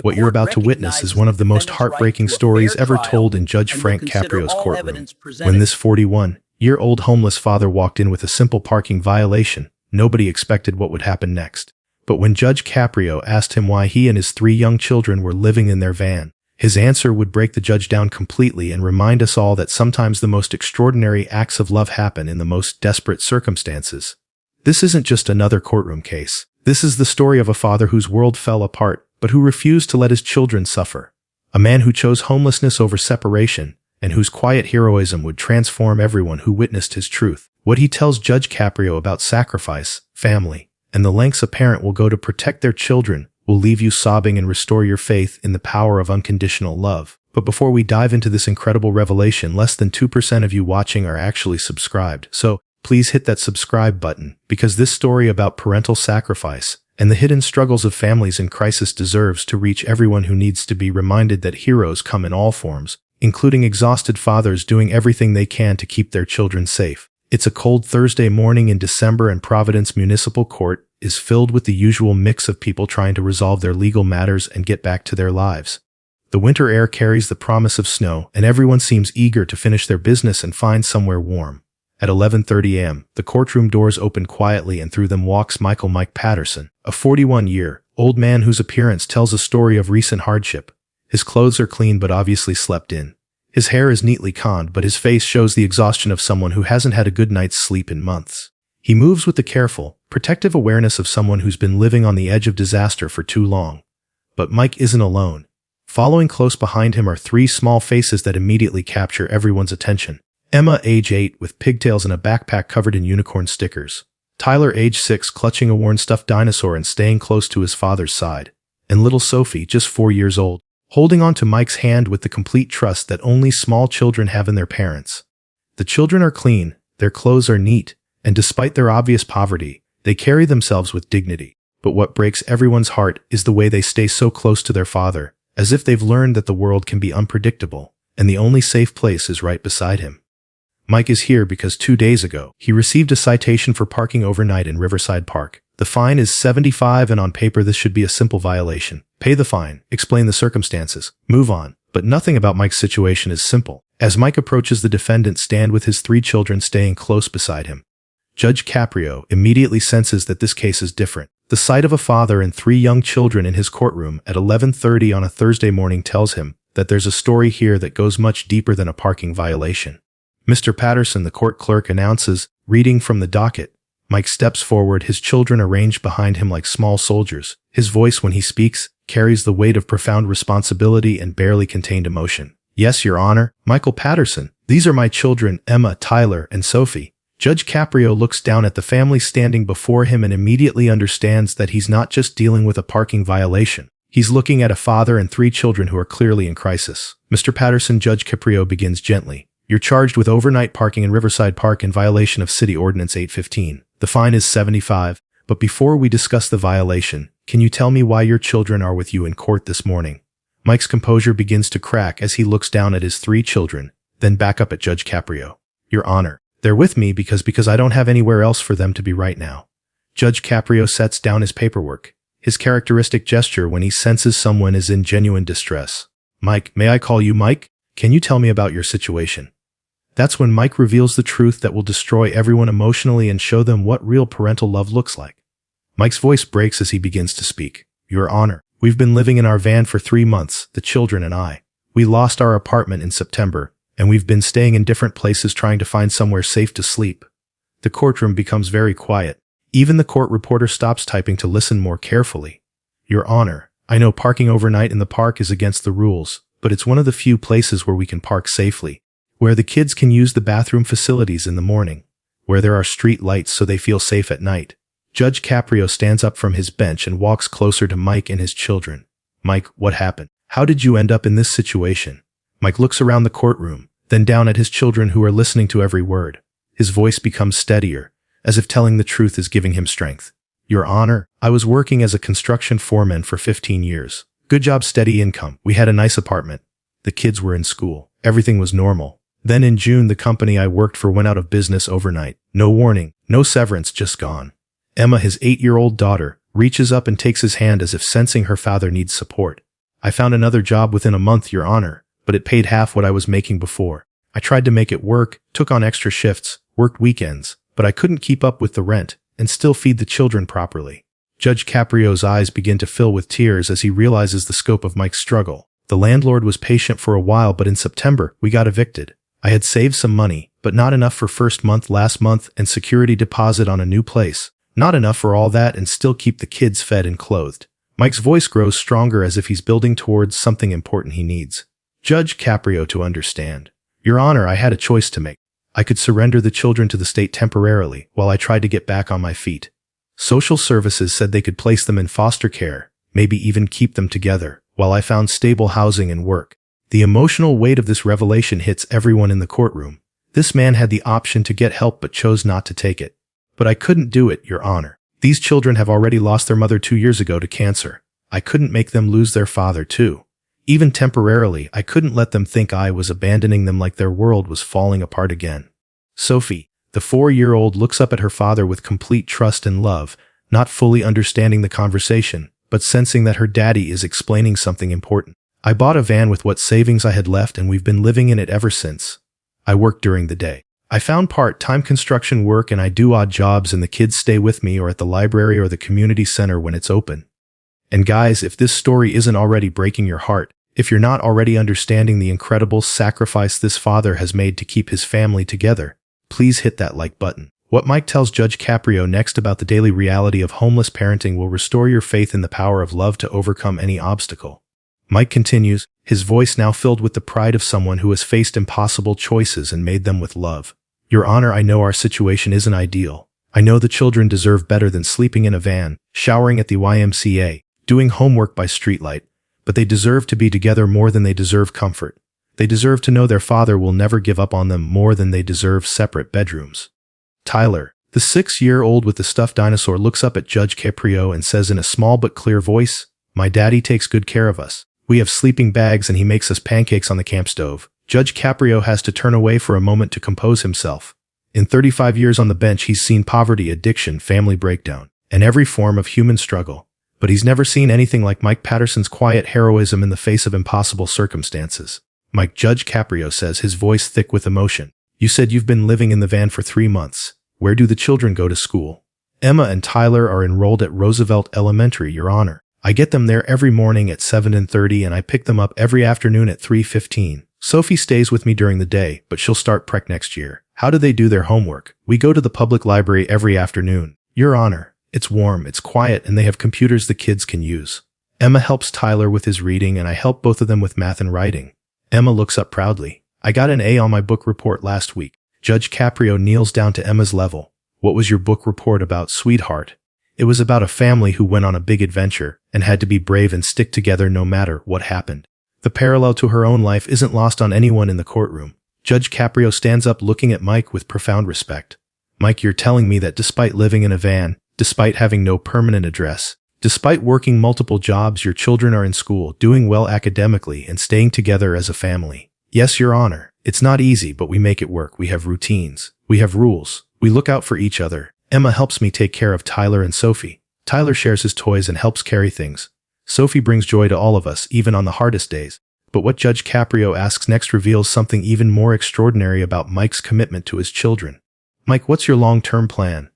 What you're about to witness is one of the most heartbreaking stories ever told in Judge Frank Caprio's courtroom. When this 41-year-old homeless father walked in with a simple parking violation, nobody expected what would happen next. But when Judge Caprio asked him why he and his 3 young children were living in their van, his answer would break the judge down completely and remind us all that sometimes the most extraordinary acts of love happen in the most desperate circumstances. This isn't just another courtroom case. This is the story of a father whose world fell apart, but who refused to let his children suffer. A man who chose homelessness over separation, and whose quiet heroism would transform everyone who witnessed his truth. What he tells Judge Caprio about sacrifice, family, and the lengths a parent will go to protect their children will leave you sobbing and restore your faith in the power of unconditional love. But before we dive into this incredible revelation, less than 2% of you watching are actually subscribed. So please hit that subscribe button, because this story about parental sacrifice and the hidden struggles of families in crisis deserves to reach everyone who needs to be reminded that heroes come in all forms, including exhausted fathers doing everything they can to keep their children safe. It's a cold Thursday morning in December, and Providence Municipal Court is filled with the usual mix of people trying to resolve their legal matters and get back to their lives. The winter air carries the promise of snow, and everyone seems eager to finish their business and find somewhere warm. At 11:30 a.m., the courtroom doors open quietly, and through them walks Mike Patterson, a 41-year-old man whose appearance tells a story of recent hardship. His clothes are clean but obviously slept in. His hair is neatly combed, but his face shows the exhaustion of someone who hasn't had a good night's sleep in months. He moves with the careful, protective awareness of someone who's been living on the edge of disaster for too long. But Mike isn't alone. Following close behind him are 3 small faces that immediately capture everyone's attention. Emma, age 8, with pigtails and a backpack covered in unicorn stickers. Tyler, age 6, clutching a worn stuffed dinosaur and staying close to his father's side. And little Sophie, just 4 years old, holding on to Mike's hand with the complete trust that only small children have in their parents. The children are clean, their clothes are neat, and despite their obvious poverty, they carry themselves with dignity. But what breaks everyone's heart is the way they stay so close to their father, as if they've learned that the world can be unpredictable, and the only safe place is right beside him. Mike is here because 2 days ago, he received a citation for parking overnight in Riverside Park. The fine is $75, and on paper this should be a simple violation. Pay the fine, explain the circumstances, move on. But nothing about Mike's situation is simple. As Mike approaches the defendant stand with his 3 children staying close beside him, Judge Caprio immediately senses that this case is different. The sight of a father and 3 young children in his courtroom at 11:30 on a Thursday morning tells him that there's a story here that goes much deeper than a parking violation. Mr. Patterson, the court clerk, announces, reading from the docket. Mike steps forward, his children arranged behind him like small soldiers. His voice, when he speaks, carries the weight of profound responsibility and barely contained emotion. Yes, Your Honor, Michael Patterson. These are my children, Emma, Tyler, and Sophie. Judge Caprio looks down at the family standing before him and immediately understands that he's not just dealing with a parking violation. He's looking at a father and 3 children who are clearly in crisis. Mr. Patterson, Judge Caprio begins gently. You're charged with overnight parking in Riverside Park in violation of City Ordinance 815. The fine is $75, but before we discuss the violation, can you tell me why your children are with you in court this morning? Mike's composure begins to crack as he looks down at his 3 children, then back up at Judge Caprio. Your Honor, they're with me because I don't have anywhere else for them to be right now. Judge Caprio sets down his paperwork, his characteristic gesture when he senses someone is in genuine distress. Mike, may I call you Mike? Can you tell me about your situation? That's when Mike reveals the truth that will destroy everyone emotionally and show them what real parental love looks like. Mike's voice breaks as he begins to speak. Your Honor, we've been living in our van for 3 months, the children and I. We lost our apartment in September, and we've been staying in different places trying to find somewhere safe to sleep. The courtroom becomes very quiet. Even the court reporter stops typing to listen more carefully. Your Honor, I know parking overnight in the park is against the rules, but it's one of the few places where we can park safely, where the kids can use the bathroom facilities in the morning, where there are street lights so they feel safe at night. Judge Caprio stands up from his bench and walks closer to Mike and his children. Mike, what happened? How did you end up in this situation? Mike looks around the courtroom, then down at his children who are listening to every word. His voice becomes steadier, as if telling the truth is giving him strength. Your Honor, I was working as a construction foreman for 15 years. Good job, steady income. We had a nice apartment. The kids were in school. Everything was normal. Then in June, the company I worked for went out of business overnight. No warning, no severance, just gone. Emma, his 8-year-old daughter, reaches up and takes his hand as if sensing her father needs support. I found another job within a month, Your Honor, but it paid half what I was making before. I tried to make it work, took on extra shifts, worked weekends, but I couldn't keep up with the rent and still feed the children properly. Judge Caprio's eyes begin to fill with tears as he realizes the scope of Mike's struggle. The landlord was patient for a while, but in September, we got evicted. I had saved some money, but not enough for first month last month and security deposit on a new place. Not enough for all that and still keep the kids fed and clothed. Mike's voice grows stronger as if he's building towards something important he needs. Judge Caprio to understand. Your Honor, I had a choice to make. I could surrender the children to the state temporarily while I tried to get back on my feet. Social services said they could place them in foster care, maybe even keep them together, while I found stable housing and work. The emotional weight of this revelation hits everyone in the courtroom. This man had the option to get help but chose not to take it. But I couldn't do it, Your Honor. These children have already lost their mother 2 years ago to cancer. I couldn't make them lose their father too. Even temporarily, I couldn't let them think I was abandoning them like their world was falling apart again. Sophie, the 4-year-old, looks up at her father with complete trust and love, not fully understanding the conversation, but sensing that her daddy is explaining something important. I bought a van with what savings I had left and we've been living in it ever since. I work during the day. I found part-time construction work and I do odd jobs and the kids stay with me or at the library or the community center when it's open. And guys, if this story isn't already breaking your heart, if you're not already understanding the incredible sacrifice this father has made to keep his family together, please hit that like button. What Mike tells Judge Caprio next about the daily reality of homeless parenting will restore your faith in the power of love to overcome any obstacle. Mike continues, his voice now filled with the pride of someone who has faced impossible choices and made them with love. Your Honor, I know our situation isn't ideal. I know the children deserve better than sleeping in a van, showering at the YMCA, doing homework by streetlight, but they deserve to be together more than they deserve comfort. They deserve to know their father will never give up on them more than they deserve separate bedrooms. Tyler, the 6-year-old with the stuffed dinosaur, looks up at Judge Caprio and says in a small but clear voice, "My daddy takes good care of us. We have sleeping bags and he makes us pancakes on the camp stove." Judge Caprio has to turn away for a moment to compose himself. In 35 years on the bench, he's seen poverty, addiction, family breakdown, and every form of human struggle. But he's never seen anything like Mike Patterson's quiet heroism in the face of impossible circumstances. Mike, Judge Caprio says, his voice thick with emotion. You said you've been living in the van for 3 months. Where do the children go to school? Emma and Tyler are enrolled at Roosevelt Elementary, Your Honor. I get them there every morning at 7:30 and I pick them up every afternoon at 3:15. Sophie stays with me during the day, but she'll start prec next year. How do they do their homework? We go to the public library every afternoon. Your Honor, it's warm, it's quiet, and they have computers the kids can use. Emma helps Tyler with his reading and I help both of them with math and writing. Emma looks up proudly. I got an A on my book report last week. Judge Caprio kneels down to Emma's level. What was your book report about, sweetheart? It was about a family who went on a big adventure and had to be brave and stick together no matter what happened. The parallel to her own life isn't lost on anyone in the courtroom. Judge Caprio stands up looking at Mike with profound respect. Mike, you're telling me that despite living in a van, despite having no permanent address, despite working multiple jobs, your children are in school, doing well academically, and staying together as a family. Yes, Your Honor. It's not easy, but we make it work. We have routines. We have rules. We look out for each other. Emma helps me take care of Tyler and Sophie. Tyler shares his toys and helps carry things. Sophie brings joy to all of us, even on the hardest days. But what Judge Caprio asks next reveals something even more extraordinary about Mike's commitment to his children. Mike, what's your long-term plan?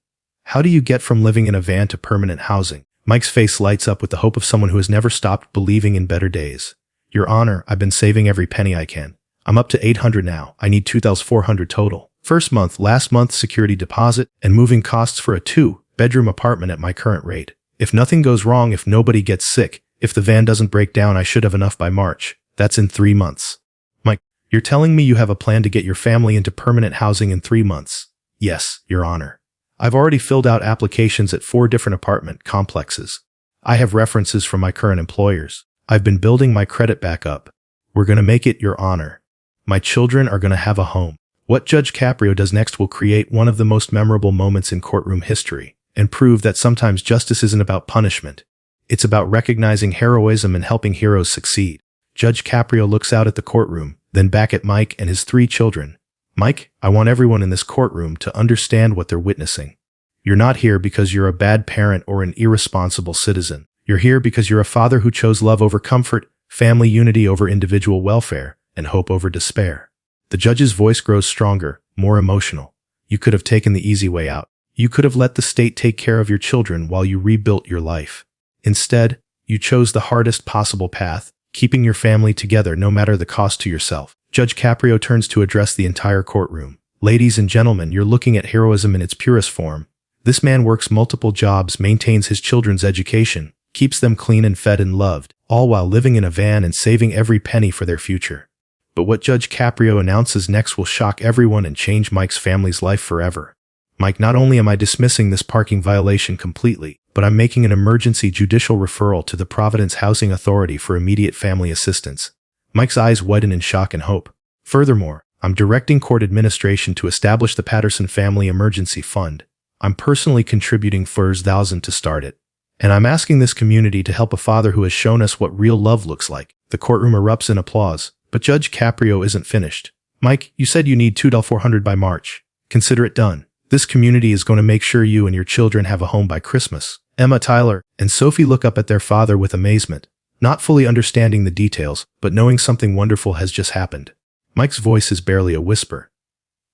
How do you get from living in a van to permanent housing? Mike's face lights up with the hope of someone who has never stopped believing in better days. Your Honor, I've been saving every penny I can. I'm up to $800 now. I need $2,400 total. First month, last month's security deposit, and moving costs for a 2-bedroom apartment at my current rate. If nothing goes wrong, if nobody gets sick, if the van doesn't break down, I should have enough by March. That's in 3 months. Mike, you're telling me you have a plan to get your family into permanent housing in 3 months? Yes, Your Honor. I've already filled out applications at 4 different apartment complexes. I have references from my current employers. I've been building my credit back up. We're going to make it, Your Honor. My children are going to have a home. What Judge Caprio does next will create one of the most memorable moments in courtroom history and prove that sometimes justice isn't about punishment. It's about recognizing heroism and helping heroes succeed. Judge Caprio looks out at the courtroom, then back at Mike and his 3 children. Mike, I want everyone in this courtroom to understand what they're witnessing. You're not here because you're a bad parent or an irresponsible citizen. You're here because you're a father who chose love over comfort, family unity over individual welfare, and hope over despair. The judge's voice grows stronger, more emotional. You could have taken the easy way out. You could have let the state take care of your children while you rebuilt your life. Instead, you chose the hardest possible path, keeping your family together no matter the cost to yourself. Judge Caprio turns to address the entire courtroom. Ladies and gentlemen, you're looking at heroism in its purest form. This man works multiple jobs, maintains his children's education, keeps them clean and fed and loved, all while living in a van and saving every penny for their future. But what Judge Caprio announces next will shock everyone and change Mike's family's life forever. Mike, not only am I dismissing this parking violation completely, but I'm making an emergency judicial referral to the Providence Housing Authority for immediate family assistance. Mike's eyes widen in shock and hope. Furthermore, I'm directing court administration to establish the Patterson Family Emergency Fund. I'm personally contributing $4,000 to start it. And I'm asking this community to help a father who has shown us what real love looks like. The courtroom erupts in applause, but Judge Caprio isn't finished. Mike, you said you need $2,400 by March. Consider it done. This community is going to make sure you and your children have a home by Christmas. Emma, Tyler, and Sophie look up at their father with amazement, not fully understanding the details, but knowing something wonderful has just happened. Mike's voice is barely a whisper.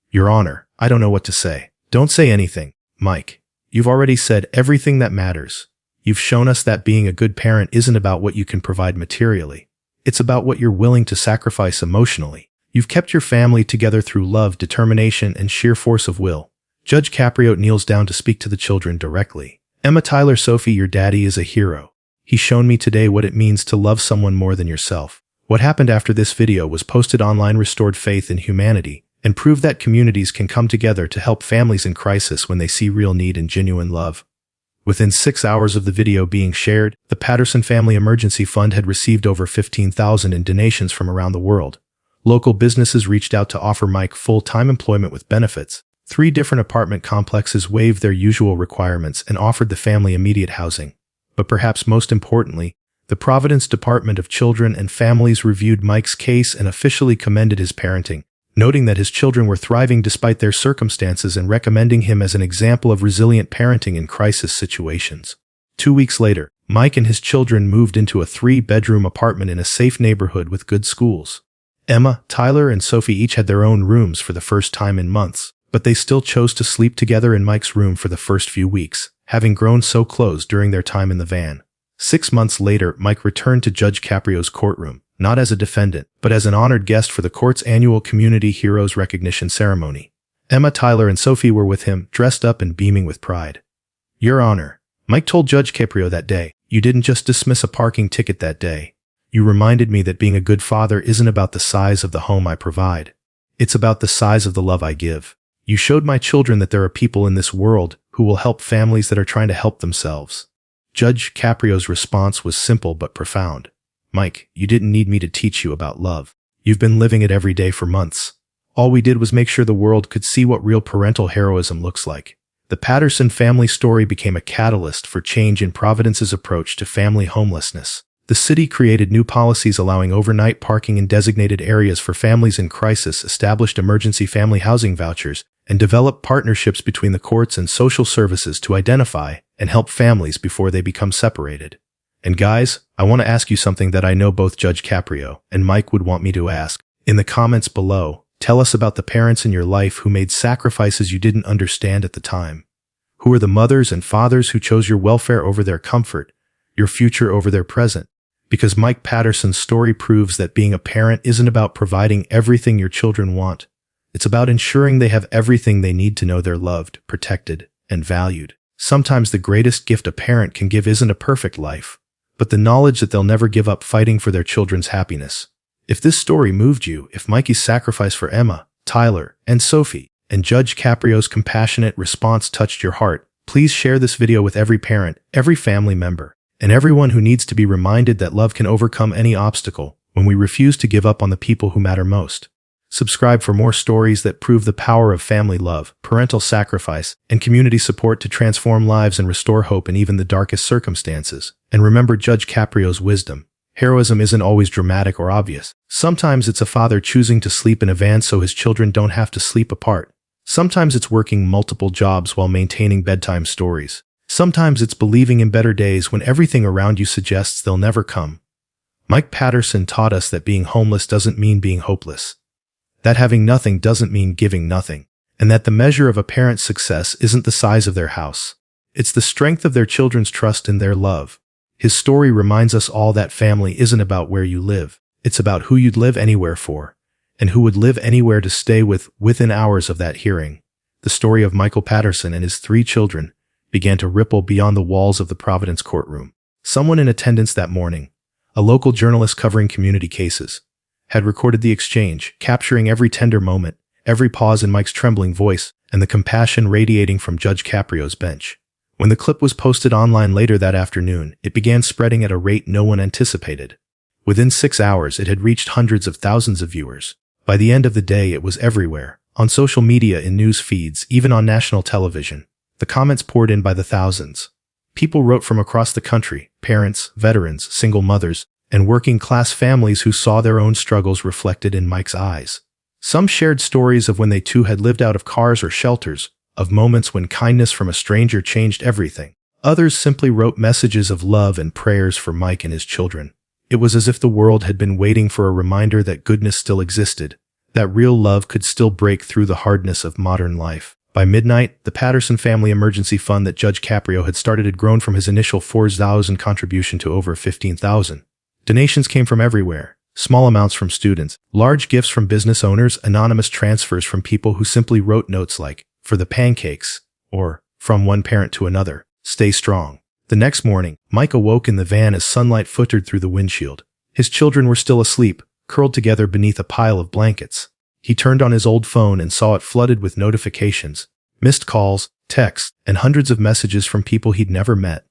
Your Honor, I don't know what to say. Don't say anything, Mike. You've already said everything that matters. You've shown us that being a good parent isn't about what you can provide materially. It's about what you're willing to sacrifice emotionally. You've kept your family together through love, determination, and sheer force of will. Judge Caprio kneels down to speak to the children directly. Emma, Tyler, Sophie, your daddy is a hero. He's shown me today what it means to love someone more than yourself. What happened after this video was posted online restored faith in humanity and proved that communities can come together to help families in crisis when they see real need and genuine love. Within 6 hours of the video being shared, the Patterson Family Emergency Fund had received over $15,000 in donations from around the world. Local businesses reached out to offer Mike full-time employment with benefits. 3 different apartment complexes waived their usual requirements and offered the family immediate housing. But perhaps most importantly, the Providence Department of Children and Families reviewed Mike's case and officially commended his parenting, noting that his children were thriving despite their circumstances and recommending him as an example of resilient parenting in crisis situations. 2 weeks later, Mike and his children moved into a 3-bedroom apartment in a safe neighborhood with good schools. Emma, Tyler, and Sophie each had their own rooms for the first time in months, but they still chose to sleep together in Mike's room for the first few weeks, having grown so close during their time in the van. 6 months later, Mike returned to Judge Caprio's courtroom, not as a defendant, but as an honored guest for the court's annual Community Heroes Recognition ceremony. Emma, Tyler, and Sophie were with him, dressed up and beaming with pride. Your Honor, Mike told Judge Caprio that day, you didn't just dismiss a parking ticket that day. You reminded me that being a good father isn't about the size of the home I provide. It's about the size of the love I give. You showed my children that there are people in this world who will help families that are trying to help themselves. Judge Caprio's response was simple but profound. Mike, you didn't need me to teach you about love. You've been living it every day for months. All we did was make sure the world could see what real parental heroism looks like. The Patterson family story became a catalyst for change in Providence's approach to family homelessness. The city created new policies allowing overnight parking in designated areas for families in crisis, established emergency family housing vouchers, and developed partnerships between the courts and social services to identify and help families before they become separated. And guys, I want to ask you something that I know both Judge Caprio and Mike would want me to ask. In the comments below, tell us about the parents in your life who made sacrifices you didn't understand at the time. Who are the mothers and fathers who chose your welfare over their comfort, your future over their present? Because Mike Patterson's story proves that being a parent isn't about providing everything your children want. It's about ensuring they have everything they need to know they're loved, protected, and valued. Sometimes the greatest gift a parent can give isn't a perfect life, but the knowledge that they'll never give up fighting for their children's happiness. If this story moved you, if Mikey's sacrifice for Emma, Tyler, and Sophie, and Judge Caprio's compassionate response touched your heart, please share this video with every parent, every family member, and everyone who needs to be reminded that love can overcome any obstacle when we refuse to give up on the people who matter most. Subscribe for more stories that prove the power of family love, parental sacrifice, and community support to transform lives and restore hope in even the darkest circumstances. And remember Judge Caprio's wisdom. Heroism isn't always dramatic or obvious. Sometimes it's a father choosing to sleep in a van so his children don't have to sleep apart. Sometimes it's working multiple jobs while maintaining bedtime stories. Sometimes it's believing in better days when everything around you suggests they'll never come. Mike Patterson taught us that being homeless doesn't mean being hopeless, that having nothing doesn't mean giving nothing, and that the measure of a parent's success isn't the size of their house. It's the strength of their children's trust in their love. His story reminds us all that family isn't about where you live. It's about who you'd live anywhere for, and who would live anywhere to stay with within hours of that hearing. The story of Michael Patterson and his 3 children began to ripple beyond the walls of the Providence courtroom. Someone in attendance that morning, a local journalist covering community cases, had recorded the exchange, capturing every tender moment, every pause in Mike's trembling voice, and the compassion radiating from Judge Caprio's bench. When the clip was posted online later that afternoon, it began spreading at a rate no one anticipated. Within 6 hours, it had reached hundreds of thousands of viewers. By the end of the day, it was everywhere, on social media, in news feeds, even on national television. The comments poured in by the thousands. People wrote from across the country, parents, veterans, single mothers, and working-class families who saw their own struggles reflected in Mike's eyes. Some shared stories of when they too had lived out of cars or shelters, of moments when kindness from a stranger changed everything. Others simply wrote messages of love and prayers for Mike and his children. It was as if the world had been waiting for a reminder that goodness still existed, that real love could still break through the hardness of modern life. By midnight, the Patterson Family Emergency Fund that Judge Caprio had started had grown from his initial $4,000 contribution to over $15,000. Donations came from everywhere. Small amounts from students, large gifts from business owners, anonymous transfers from people who simply wrote notes like, "For the pancakes," or, "From one parent to another, stay strong." The next morning, Mike awoke in the van as sunlight filtered through the windshield. His children were still asleep, curled together beneath a pile of blankets. He turned on his old phone and saw it flooded with notifications, missed calls, texts, and hundreds of messages from people he'd never met.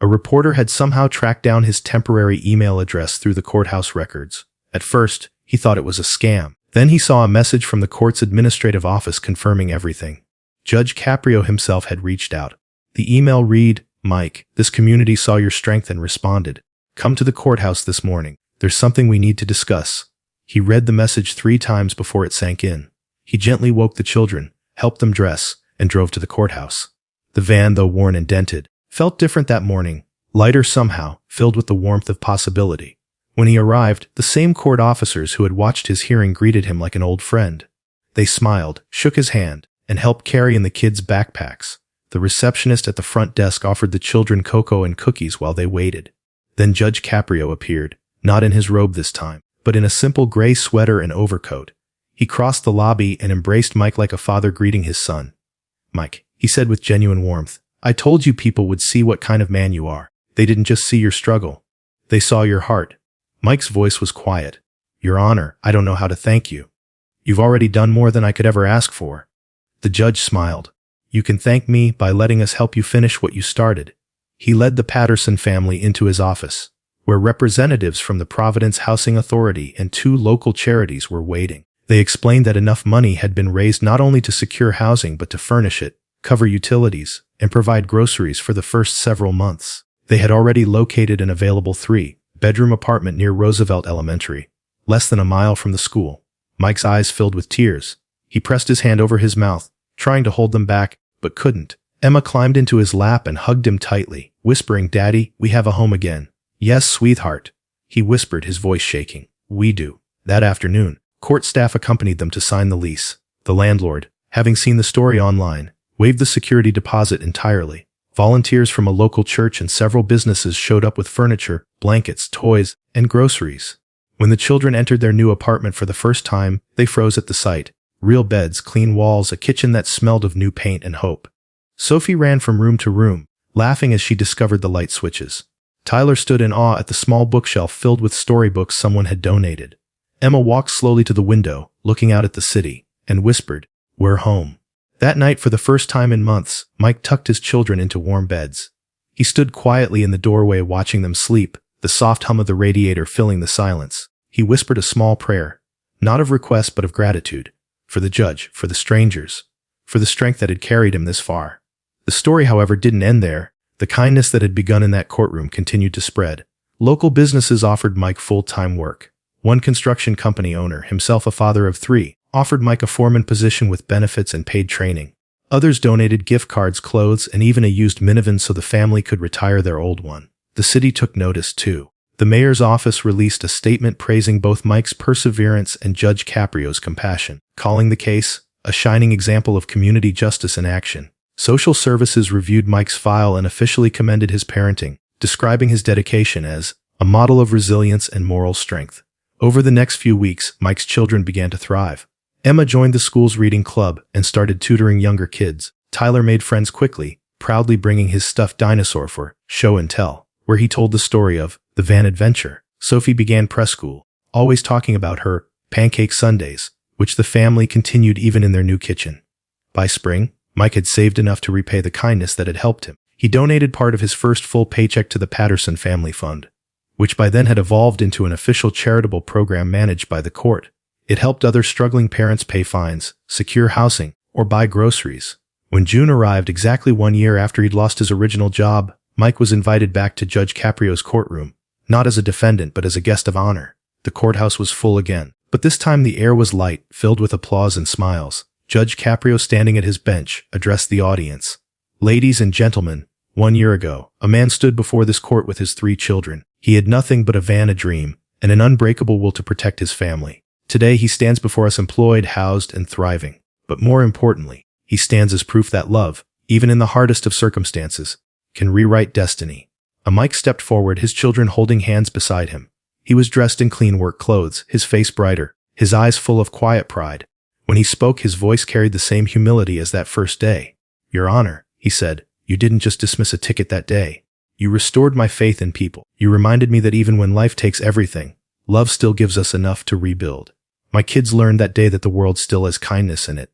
A reporter had somehow tracked down his temporary email address through the courthouse records. At first, he thought it was a scam. Then he saw a message from the court's administrative office confirming everything. Judge Caprio himself had reached out. The email read, "Mike, this community saw your strength and responded. Come to the courthouse this morning. There's something we need to discuss." He read the message 3 times before it sank in. He gently woke the children, helped them dress, and drove to the courthouse. The van, though worn and dented, felt different that morning, lighter somehow, filled with the warmth of possibility. When he arrived, the same court officers who had watched his hearing greeted him like an old friend. They smiled, shook his hand, and helped carry in the kids' backpacks. The receptionist at the front desk offered the children cocoa and cookies while they waited. Then Judge Caprio appeared, not in his robe this time, but in a simple gray sweater and overcoat. He crossed the lobby and embraced Mike like a father greeting his son. "Mike," he said with genuine warmth, "I told you people would see what kind of man you are. They didn't just see your struggle. They saw your heart." Mike's voice was quiet. "Your Honor, I don't know how to thank you. You've already done more than I could ever ask for." The judge smiled. "You can thank me by letting us help you finish what you started." He led the Patterson family into his office, where representatives from the Providence Housing Authority and 2 local charities were waiting. They explained that enough money had been raised not only to secure housing but to furnish it, cover utilities, and provide groceries for the first several months. They had already located an available 3-bedroom apartment near Roosevelt Elementary, less than a mile from the school. Mike's eyes filled with tears. He pressed his hand over his mouth, trying to hold them back, but couldn't. Emma climbed into his lap and hugged him tightly, whispering, "Daddy, we have a home again." "Yes, sweetheart," he whispered, his voice shaking. "We do." That afternoon, court staff accompanied them to sign the lease. The landlord, having seen the story online, waived the security deposit entirely. Volunteers from a local church and several businesses showed up with furniture, blankets, toys, and groceries. When the children entered their new apartment for the first time, they froze at the sight. Real beds, clean walls, a kitchen that smelled of new paint and hope. Sophie ran from room to room, laughing as she discovered the light switches. Tyler stood in awe at the small bookshelf filled with storybooks someone had donated. Emma walked slowly to the window, looking out at the city, and whispered, "We're home." That night, for the first time in months, Mike tucked his children into warm beds. He stood quietly in the doorway watching them sleep, the soft hum of the radiator filling the silence. He whispered a small prayer, not of request but of gratitude, for the judge, for the strangers, for the strength that had carried him this far. The story, however, didn't end there. The kindness that had begun in that courtroom continued to spread. Local businesses offered Mike full-time work. One construction company owner, himself a father of 3, offered Mike a foreman position with benefits and paid training. Others donated gift cards, clothes, and even a used minivan so the family could retire their old one. The city took notice too. The mayor's office released a statement praising both Mike's perseverance and Judge Caprio's compassion, calling the case a shining example of community justice in action. Social services reviewed Mike's file and officially commended his parenting, describing his dedication as a model of resilience and moral strength. Over the next few weeks, Mike's children began to thrive. Emma joined the school's reading club and started tutoring younger kids. Tyler made friends quickly, proudly bringing his stuffed dinosaur for show and tell, where he told the story of the van adventure. Sophie began preschool, always talking about her pancake Sundays, which the family continued even in their new kitchen. By spring, Mike had saved enough to repay the kindness that had helped him. He donated part of his first full paycheck to the Patterson Family Fund, which by then had evolved into an official charitable program managed by the court. It helped other struggling parents pay fines, secure housing, or buy groceries. When June arrived exactly 1 year after he'd lost his original job, Mike was invited back to Judge Caprio's courtroom, not as a defendant but as a guest of honor. The courthouse was full again, but this time the air was light, filled with applause and smiles. Judge Caprio, standing at his bench, addressed the audience. "Ladies and gentlemen, 1 year ago, a man stood before this court with his 3 children. He had nothing but a van, a dream, and an unbreakable will to protect his family. Today he stands before us employed, housed, and thriving. But more importantly, he stands as proof that love, even in the hardest of circumstances, can rewrite destiny." Mike stepped forward, his children holding hands beside him. He was dressed in clean work clothes, his face brighter, his eyes full of quiet pride. When he spoke, his voice carried the same humility as that first day. "Your Honor," he said, "you didn't just dismiss a ticket that day. You restored my faith in people. You reminded me that even when life takes everything, love still gives us enough to rebuild. My kids learned that day that the world still has kindness in it,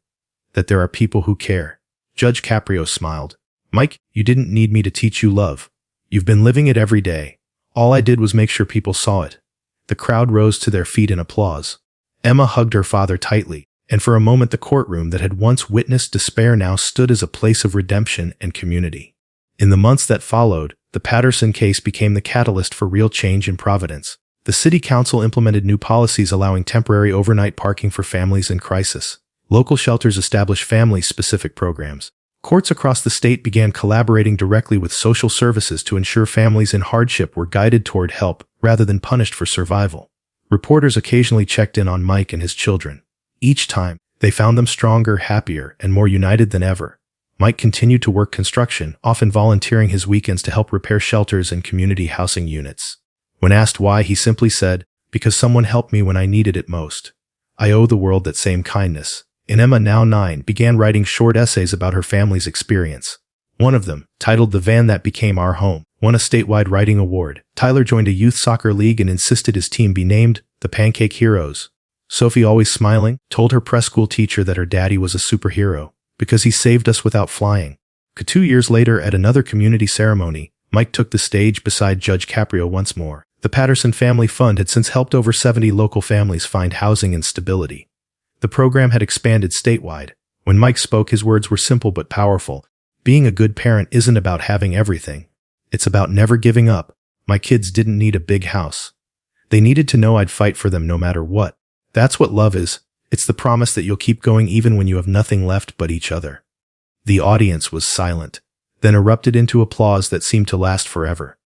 that there are people who care." Judge Caprio smiled. "Mike, you didn't need me to teach you love. You've been living it every day. All I did was make sure people saw it." The crowd rose to their feet in applause. Emma hugged her father tightly, and for a moment the courtroom that had once witnessed despair now stood as a place of redemption and community. In the months that followed, the Patterson case became the catalyst for real change in Providence. The city council implemented new policies allowing temporary overnight parking for families in crisis. Local shelters established family-specific programs. Courts across the state began collaborating directly with social services to ensure families in hardship were guided toward help rather than punished for survival. Reporters occasionally checked in on Mike and his children. Each time, they found them stronger, happier, and more united than ever. Mike continued to work construction, often volunteering his weekends to help repair shelters and community housing units. When asked why, he simply said, "Because someone helped me when I needed it most. I owe the world that same kindness." And Emma, now 9, began writing short essays about her family's experience. One of them, titled "The Van That Became Our Home," won a statewide writing award. Tyler joined a youth soccer league and insisted his team be named the Pancake Heroes. Sophie, always smiling, told her preschool teacher that her daddy was a superhero because he saved us without flying. 2 years later, at another community ceremony, Mike took the stage beside Judge Caprio once more. The Patterson Family Fund had since helped over 70 local families find housing and stability. The program had expanded statewide. When Mike spoke, his words were simple but powerful. "Being a good parent isn't about having everything. It's about never giving up. My kids didn't need a big house. They needed to know I'd fight for them no matter what. That's what love is. It's the promise that you'll keep going even when you have nothing left but each other." The audience was silent, then erupted into applause that seemed to last forever.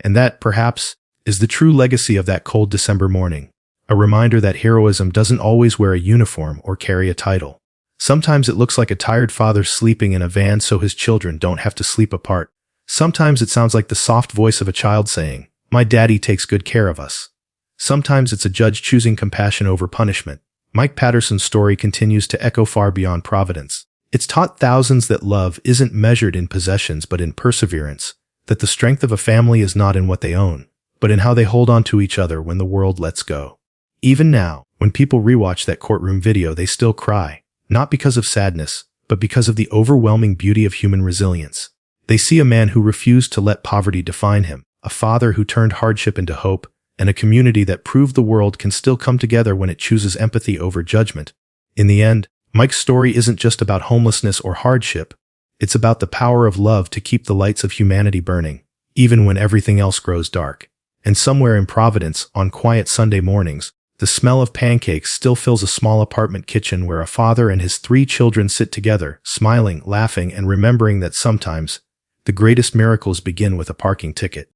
And that, perhaps, is the true legacy of that cold December morning. A reminder that heroism doesn't always wear a uniform or carry a title. Sometimes it looks like a tired father sleeping in a van so his children don't have to sleep apart. Sometimes it sounds like the soft voice of a child saying, "My daddy takes good care of us." Sometimes it's a judge choosing compassion over punishment. Mike Patterson's story continues to echo far beyond Providence. It's taught thousands that love isn't measured in possessions but in perseverance, that the strength of a family is not in what they own, but in how they hold on to each other when the world lets go. Even now, when people rewatch that courtroom video, they still cry, not because of sadness, but because of the overwhelming beauty of human resilience. They see a man who refused to let poverty define him, a father who turned hardship into hope, and a community that proved the world can still come together when it chooses empathy over judgment. In the end, Mike's story isn't just about homelessness or hardship. It's about the power of love to keep the lights of humanity burning, even when everything else grows dark. And somewhere in Providence, on quiet Sunday mornings, the smell of pancakes still fills a small apartment kitchen where a father and his 3 children sit together, smiling, laughing, and remembering that sometimes the greatest miracles begin with a parking ticket.